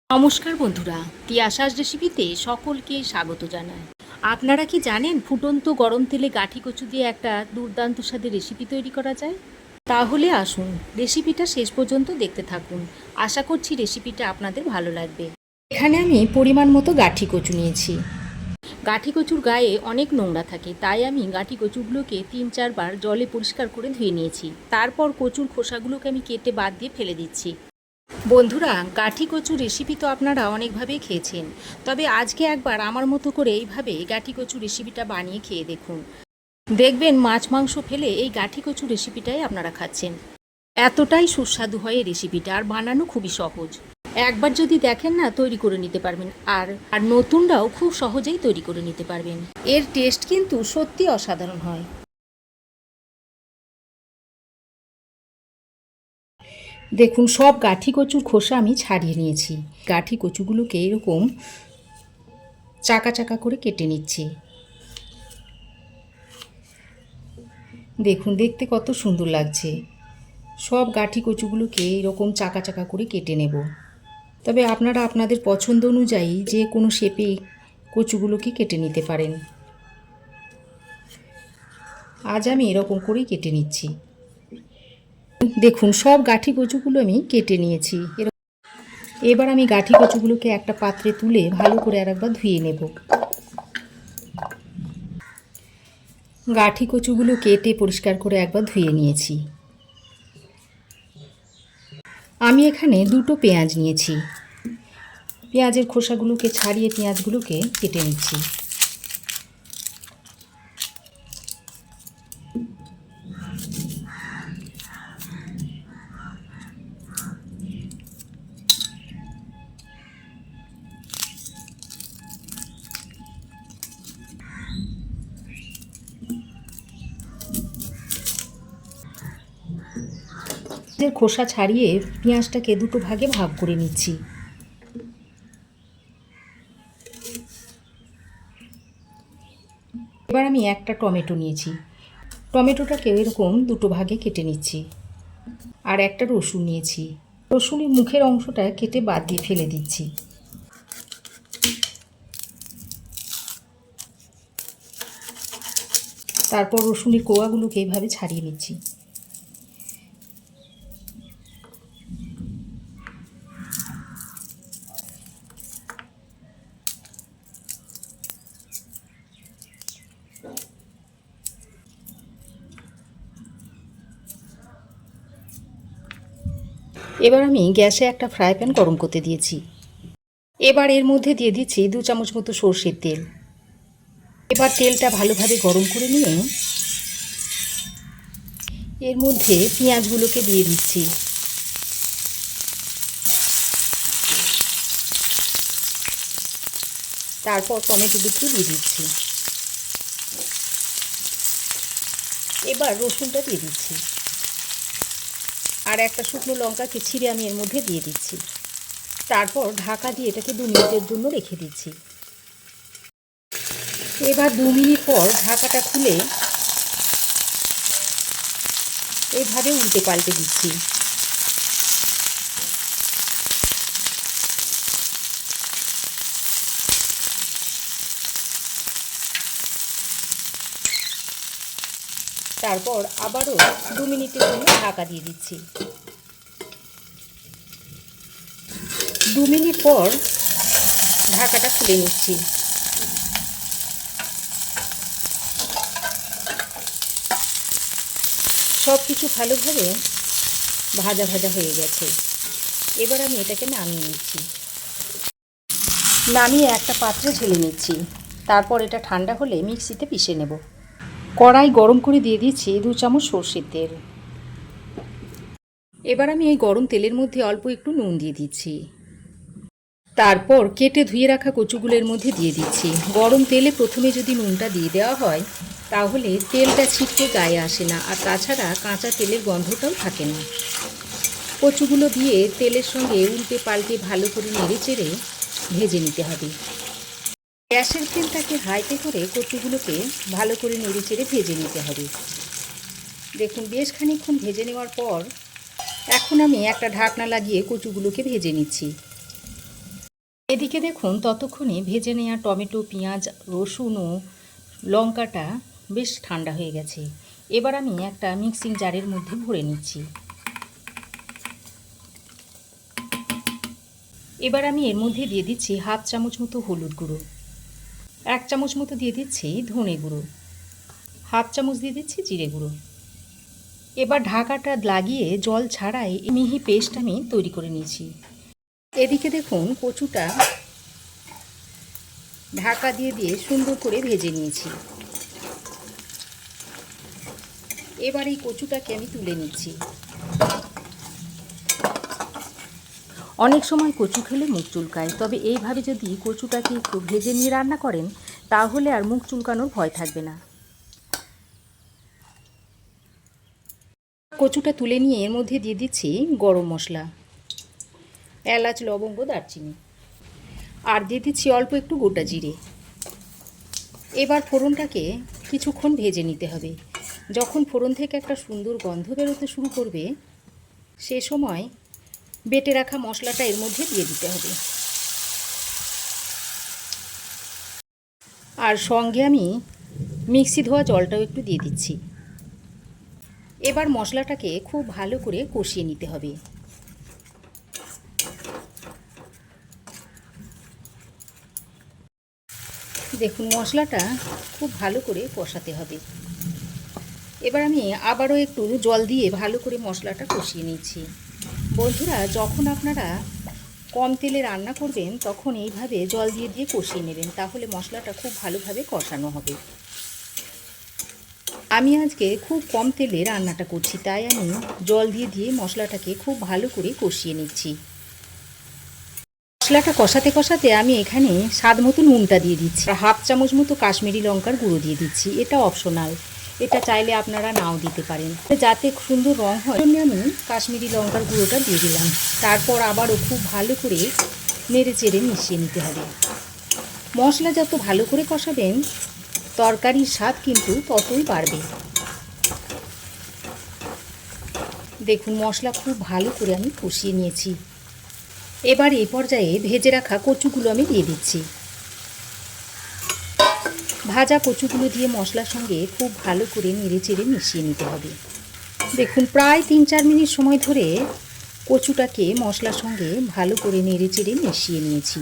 নমস্কার বন্ধুরা, তিয়াসার রেসিপিতে সকলকে স্বাগত জানাই। আপনারা কি জানেন ফুটন্ত গরম তেলে গাঠি কচু দিয়ে একটা দুর্দান্ত স্বাদের রেসিপি তৈরি করা যায়? তাহলে আসুন রেসিপিটা শেষ পর্যন্ত দেখতে থাকুন। আশা করছি রেসিপিটা আপনাদের ভালো লাগবে। এখানে আমি পরিমাণ মতো গাঠি কচু নিয়েছি। গাঠি কচুর গায়ে অনেক নোংরা থাকে, তাই আমি গাঠি কচুগুলোকে 3-4 বার জলে পরিষ্কার করে ধুয়ে নিয়েছি। তারপর কচুর খোসাগুলোকে আমি কেটে বাদ দিয়ে ফেলে দিচ্ছি। বন্ধুরা, গাঠি কচুর রেসিপি তো আপনারা অনেকভাবেই খেয়েছেন, তবে আজকে একবার আমার মতো করে এইভাবে গাঠি কচুর রেসিপিটা বানিয়ে খেয়ে দেখুন। দেখবেন মাছ মাংস ফেলে এই গাঠি কচুর রেসিপিটাই আপনারা খাচ্ছেন। এতটাই সুস্বাদু হয় এই রেসিপিটা, আর বানানো খুবই সহজ। একবার যদি দেখেন না, তৈরি করে নিতে পারবেন। আর আর নতুনরাও খুব সহজেই তৈরি করে নিতে পারবেন। এর টেস্ট কিন্তু সত্যি অসাধারণ হয়। দেখুন, সব গাঠি কচুর খোসা আমি ছাড়িয়ে নিয়েছি। গাঠি কচুগুলোকে এরকম চাকা চাকা করে কেটে নিচ্ছি। দেখুন, দেখতে কত সুন্দর লাগছে। সব গাঠি কচুগুলোকে এরকম চাকা চাকা করে কেটে নেব। তবে আপনারা আপনাদের পছন্দ অনুযায়ী যে কোনো শেপে কচুগুলোকে কেটে নিতে পারেন। আজ আমি এরকম করেই কেটে নিচ্ছি। দেখুন, সব গাঠি কচুগুলো আমি কেটে নিয়েছি। এবার আমি গাঠি কচুগুলোকে একটা পাত্রে তুলে ভালো করে আরেকবার ধুয়ে নেব। গাঠি কচুগুলো কেটে পরিষ্কার করে একবার ধুয়ে নিয়েছি। আমি এখানে 2টো পেঁয়াজ নিয়েছি। পেঁয়াজের খোসাগুলোকে ছাড়িয়ে পেঁয়াজগুলোকে কেটে নিচ্ছি। পেঁয়াজের খোসা ছাড়িয়ে পেঁয়াজটাকে 2টো ভাগে ভাগ করে নিচ্ছি। এবার আমি একটা টমেটো নিয়েছি। টমেটোটাকে এরকম 2টো ভাগে কেটে নিচ্ছি। আর একটা রসুন নিয়েছি। রসুনের মুখের অংশটা কেটে বাদ দিয়ে ফেলে দিচ্ছি। তারপর রসুনের কোয়াগুলোকে এইভাবে ছাড়িয়ে নিচ্ছি। এবার আমি গ্যাসে একটা ফ্রাই প্যান গরম করতে দিয়েছি। এবার এর মধ্যে দিয়ে দিচ্ছি 2 চামচ মতো সর্ষের তেল। এবার তেলটা ভালোভাবে গরম করে নিয়ে এর মধ্যে পেঁয়াজগুলোকে দিয়ে দিচ্ছি। তারপর টমেটো দুটো দিয়ে দিচ্ছি। এবার রসুনটা দিয়ে দিচ্ছি। আর একটা শুকনো লঙ্কাকে ছিঁড়ে আমি এর মধ্যে দিয়ে দিচ্ছি। তারপর ঢাকা দিয়ে এটাকে 2 মিনিটের জন্য রেখে দিচ্ছি। এবার 2 মিনিট পর ঢাকাটা খুলে এইভাবে উল্টে পাল্টে দিচ্ছি। তারপর আবারও 2 মিনিটের জন্য ঢাকা দিয়ে দিচ্ছি। 2 মিনিট পর ঢাকাটা খুলে নিচ্ছি। সব কিছু ভালোভাবে ভাজা ভাজা হয়ে গেছে। এবার আমি এটাকে নামিয়ে নিচ্ছি। নামিয়ে একটা পাত্রে ঢেলে নিচ্ছি। তারপর এটা ঠান্ডা হলে মিক্সিতে পিষে নেব। কড়াই গরম করে দিয়ে দিচ্ছি 2 চামচ সর্ষের তেল। এবার আমি এই গরম তেলের মধ্যে অল্প একটু নুন দিয়ে দিচ্ছি। তারপর কেটে ধুয়ে রাখা কচুগুলোর মধ্যে দিয়ে দিচ্ছি। গরম তেলে প্রথমে যদি নুনটা দিয়ে দেওয়া হয় তাহলে তেলটা ছিটকে গায়ে আসে না, আর তাছাড়া কাঁচা তেলের গন্ধটাও থাকে না। কচুগুলো দিয়ে তেলের সঙ্গে উল্টে পাল্টে ভালো করে নেড়ে চেড়ে ভেজে নিতে হবে। গ্যাসের ফ্লেমটাকে হাইতে করে কচুগুলোকে ভালো করে নেড়ে চেড়ে ভেজে নিতে হবে। দেখুন, বেশ খানিকক্ষণ ভেজে নেওয়ার পর এখন আমি একটা ঢাকনা লাগিয়ে কচুগুলোকে ভেজে নিচ্ছি। এদিকে দেখুন ততক্ষণে ভেজে নেওয়া টমেটো, পেঁয়াজ, রসুন ও লঙ্কাটা বেশ ঠান্ডা হয়ে গেছে। এবার আমি একটা মিক্সিং জারের মধ্যে ভরে নিচ্ছি। এবার আমি এর মধ্যে দিয়ে দিচ্ছি হাফ চামচ মতো হলুদ গুঁড়ো, 1 চামচ মতো দিয়ে দিচ্ছি ধনে গুঁড়ো, হাফ চামচ দিয়ে দিচ্ছি জিরে গুঁড়ো। এবার ঢাকাটা লাগিয়ে জল ছাড়াই মিহি পেস্ট আমি তৈরি করে নিয়েছি। এদিকে দেখুন কচুটা ঢাকা দিয়ে সুন্দর করে ভেজে নিয়েছি। এবার এই কচুটাকে আমি তুলে নিচ্ছি। অনেক সময় কচু খেলে মুখ চুলকায়, তবে এইভাবে যদি কচুটাকে একটু ভেজে নিয়ে রান্না করেন তাহলে আর মুখ চুলকানোর ভয় থাকবে না। কচুটা তুলে নিয়ে এর মধ্যে দিয়ে দিচ্ছি গরম মশলা, এলাচ, লবঙ্গ, দারচিনি, আর দিয়ে দিচ্ছি অল্প একটু গোটা জিরে। এবার ফোড়নটাকে কিছুক্ষণ ভেজে নিতে হবে। যখন ফোড়ন থেকে একটা সুন্দর গন্ধ বেরোতে শুরু করবে সে সময় বেটে রাখা মশলাটা এর মধ্যে দিয়ে দিতে হবে। আর সঙ্গে আমি মিক্সি ধোয়া জলটাও একটু দিয়ে দিচ্ছি। এবার মশলাটাকে খুব ভালো করে কষিয়ে নিতে হবে। দেখুন মশলাটা খুব ভালো করে কষাতে হবে। এবার আমি আবারও একটু জল দিয়ে ভালো করে মশলাটা কষিয়ে নিচ্ছি। বন্ধুরা, যখন আপনারা কম তেলে রান্না করবেন তখন এইভাবে জল দিয়ে কষিয়ে নেবেন, তাহলে মশলাটা খুব ভালোভাবে কষানো হবে। আমি আজকে খুব কম তেলে রান্নাটা করছি, তাই আমি জল দিয়ে মশলাটাকে খুব ভালো করে কষিয়ে নিচ্ছি। মশলাটা কষাতে কষাতে আমি এখানে স্বাদ মতো নুনটা দিয়ে দিচ্ছি, আর হাফ চামচ মতো কাশ্মীরি লঙ্কার গুঁড়ো দিয়ে দিচ্ছি। এটা অপশনাল, এটা চাইলে আপনারা নাও দিতে পারেন। যাতে সুন্দর রং হয় জন্য আমি কাশ্মীরি লঙ্কার গুঁড়োটা দিয়ে দিলাম। তারপর আবারও খুব ভালো করে নেড়ে চেড়ে মিশিয়ে নিতে হবে। মশলা যত ভালো করে কষাবেন তরকারির স্বাদ কিন্তু ততই বাড়বে। দেখুন মশলা খুব ভালো করে আমি কষিয়ে নিয়েছি। এবার এই পর্যায়ে ভেজে রাখা কচুগুলো আমি দিয়ে দিচ্ছি। ভাজা কচুগুলো দিয়ে মশলার সঙ্গে খুব ভালো করে নেড়ে চেড়ে মিশিয়ে নিতে হবে। দেখুন প্রায় 3-4 মিনিট সময় ধরে কচুটাকে মশলার সঙ্গে ভালো করে নেড়ে চেড়ে মিশিয়ে নিয়েছি।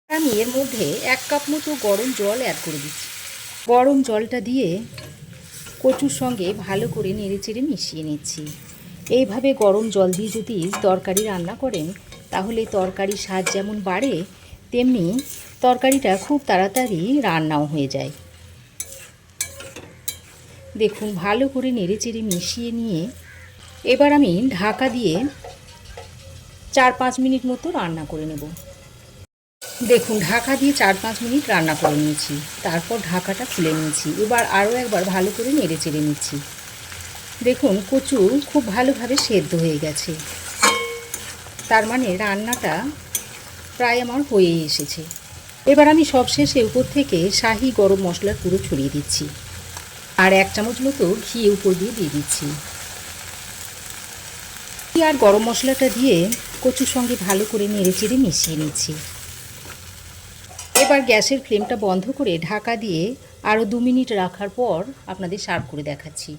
আমি এর মধ্যে 1 কাপ মতো গরম জল অ্যাড করে দিচ্ছি। গরম জলটা দিয়ে কচুর সঙ্গে ভালো করে নেড়ে চেড়ে মিশিয়ে নিচ্ছি। এইভাবে গরম জল দিয়ে যদি তরকারি রান্না করেন তাহলে তরকারির স্বাদ যেমন বাড়ে তেমনি তরকারিটা খুব তাড়াতাড়ি রান্নাও হয়ে যায়। দেখুন ভালো করে নেড়ে চেড়ে মিশিয়ে নিয়ে এবার আমি ঢাকা দিয়ে 4-5 মিনিট মতো রান্না করে নেব। দেখুন ঢাকা দিয়ে 4-5 মিনিট রান্না করে নিয়েছি, তারপর ঢাকাটা খুলে নিয়েছি। এবার আরও একবার ভালো করে নেড়ে চেড়ে নিচ্ছি। দেখুন কচু খুব ভালোভাবে সেদ্ধ হয়ে গেছে, তার মানে রান্নাটা প্রায় আমার হয়েই এসেছে। এবার আমি সবশেষে উপর থেকে শাহি গরম মশলার গুঁড়ো ছড়িয়ে দিচ্ছি, আর 1 চামচ মতো ঘি উপর দিয়ে দিচ্ছি। আর গরম মশলাটা দিয়ে কচুর সঙ্গে ভালো করে নেড়ে চেড়ে মিশিয়ে নিচ্ছি। এবার গ্যাসের ফ্লেমটা বন্ধ করে ঢাকা দিয়ে আরও 2 মিনিট রাখার পর আপনাদের সার্ভ করে দেখাচ্ছি।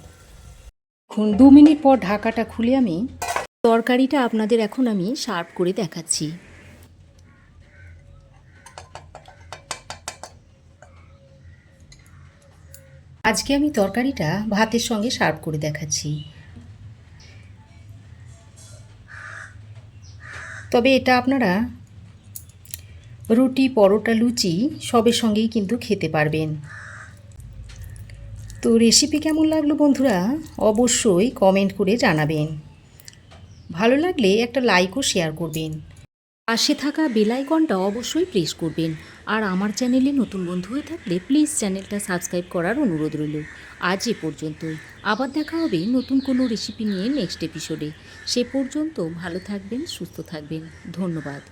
এখন 2 মিনিট পর ঢাকাটা খুলে আমি তরকারিটা আপনাদের এখন আমি সার্ভ করে দেখাচ্ছি। আজকে আমি তরকারিটা ভাতের সঙ্গে সার্ভ করে দেখাচ্ছি। তবে এটা আপনারা রুটি, পরোটা, লুচি সবের সঙ্গেই কিন্তু খেতে পারবেন। তো রেসিপি কেমন লাগলো বন্ধুরা অবশ্যই কমেন্ট করে জানাবেন। ভালো লাগলে একটা লাইক ও শেয়ার করবেন। পাশে থাকা বেল আইকনটা অবশ্যই প্রেস করবেন। আর আমার চ্যানেলে নতুন বন্ধু হয়ে থাকলে প্লিজ চ্যানেলটা সাবস্ক্রাইব করার অনুরোধ রইল। আজ এ পর্যন্তই। আবার দেখা হবে নতুন কোনো রেসিপি নিয়ে নেক্সট এপিসোডে। সে পর্যন্ত ভালো থাকবেন, সুস্থ থাকবেন। ধন্যবাদ।